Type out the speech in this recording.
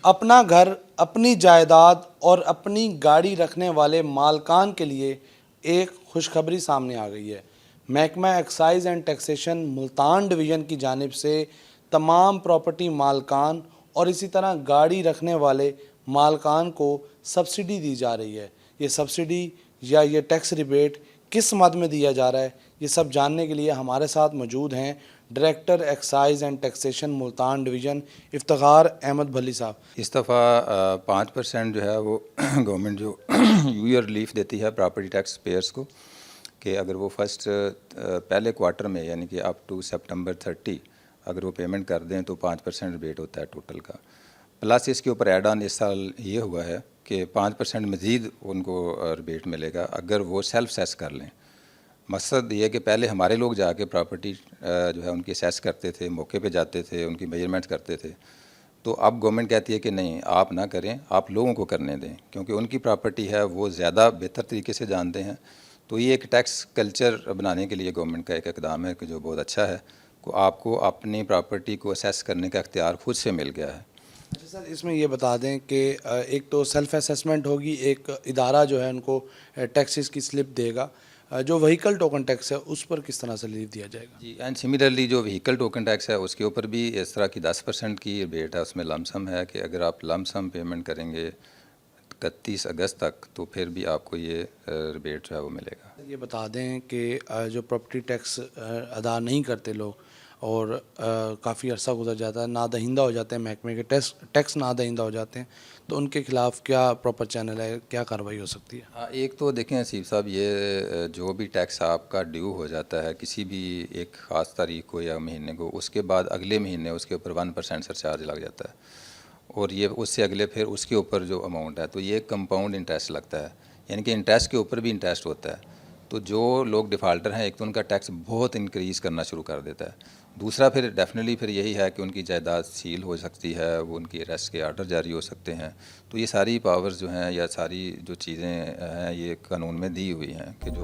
اپنا گھر، اپنی جائیداد اور اپنی گاڑی رکھنے والے مالکان کے لیے ایک خوشخبری سامنے آ گئی ہے۔ محکمہ excise and taxation Multan division کی جانب سے تمام پراپرٹی مالکان اور اسی طرح گاڑی رکھنے والے مالکان کو سبسڈی دی جا رہی ہے۔ یہ سبسڈی یا یہ ٹیکس ریبیٹ کس مد میں دیا جا رہا ہے، یہ سب جاننے کے لیے ہمارے ساتھ موجود ہیں director excise and taxation Multan division Iftikhar Ahmed Bhalli صاحب۔ اس دفعہ 5% جو ہے وہ گورنمنٹ جو ایئر ریلیف دیتی ہے پراپرٹی ٹیکس پیئرس کو، کہ اگر وہ پہلے کوارٹر میں یعنی کہ اپ ٹو سپٹمبر 30 اگر وہ پیمنٹ کر دیں تو 5% ریبیٹ ہوتا ہے ٹوٹل کا۔ پلس اس کے اوپر ایڈ آن اس سال یہ ہوا ہے کہ 5% مزید ان کو ریبیٹ ملے گا اگر وہ سیلف سیس کر لیں۔ مقصد یہ ہے کہ پہلے ہمارے لوگ جا کے پراپرٹی جو ہے ان کی سیس کرتے تھے، موقع پہ جاتے تھے، ان کی میجرمنٹ کرتے تھے، تو اب گورنمنٹ کہتی ہے کہ نہیں، آپ نہ کریں، آپ لوگوں کو کرنے دیں، کیونکہ ان کی پراپرٹی ہے، وہ زیادہ بہتر طریقے سے جانتے ہیں۔ تو یہ ایک ٹیکس کلچر بنانے کے لیے گورنمنٹ کا ایک اقدام ہے کہ جو بہت اچھا ہے، کہ آپ کو اپنی پراپرٹی کو اسیس کرنے کا اختیار خود سے مل گیا ہے۔ اچھا سر، اس میں یہ بتا دیں کہ ایک تو سیلف اسیسمنٹ ہوگی، ایک ادارہ جو ہے ان کو ٹیکسز کی سلپ دے گا، جو وہیکل ٹوکن ٹیکس ہے اس پر کس طرح سے ریلیف دیا جائے گا؟ جی، اینڈ سملرلی جو وہیکل ٹوکن ٹیکس ہے اس کے اوپر بھی اس طرح کی 10% کی ریبیٹ ہے، اس میں لم سم ہے کہ اگر آپ لم سم پیمنٹ کریں گے 31 اگست تک تو پھر بھی آپ کو یہ ریبیٹ جو ہے وہ ملے گا۔ یہ بتا دیں کہ جو پراپرٹی ٹیکس ادا نہیں کرتے لوگ اور کافی عرصہ گزر جاتا ہے، نادہندہ ہو جاتے ہیں، محکمے کے ٹیکس نادہندہ ہو جاتے ہیں، تو ان کے خلاف کیا پراپر چینل ہے، کیا کارروائی ہو سکتی ہے؟ ہاں، ایک تو دیکھیں حسیب صاحب، یہ جو بھی ٹیکس آپ کا ڈیو ہو جاتا ہے کسی بھی ایک خاص تاریخ کو یا مہینے کو، اس کے بعد اگلے مہینے اس کے اوپر 1% سرچارج لگ جاتا ہے، اور یہ اس سے اگلے پھر اس کے اوپر جو اماؤنٹ ہے تو یہ ایک کمپاؤنڈ انٹرسٹ لگتا ہے، یعنی کہ انٹرسٹ کے اوپر بھی انٹرسٹ ہوتا ہے۔ تو جو لوگ ڈیفالٹر ہیں، ایک تو ان کا ٹیکس بہت انکریز کرنا شروع کر دیتا ہے، دوسرا پھر ڈیفینیٹلی پھر یہی ہے کہ ان کی جائیداد سیل ہو سکتی ہے، وہ ان کی اریسٹ کے آرڈر جاری ہو سکتے ہیں۔ تو یہ ساری پاورز جو ہیں یا ساری جو چیزیں ہیں یہ قانون میں دی ہوئی ہیں کہ جو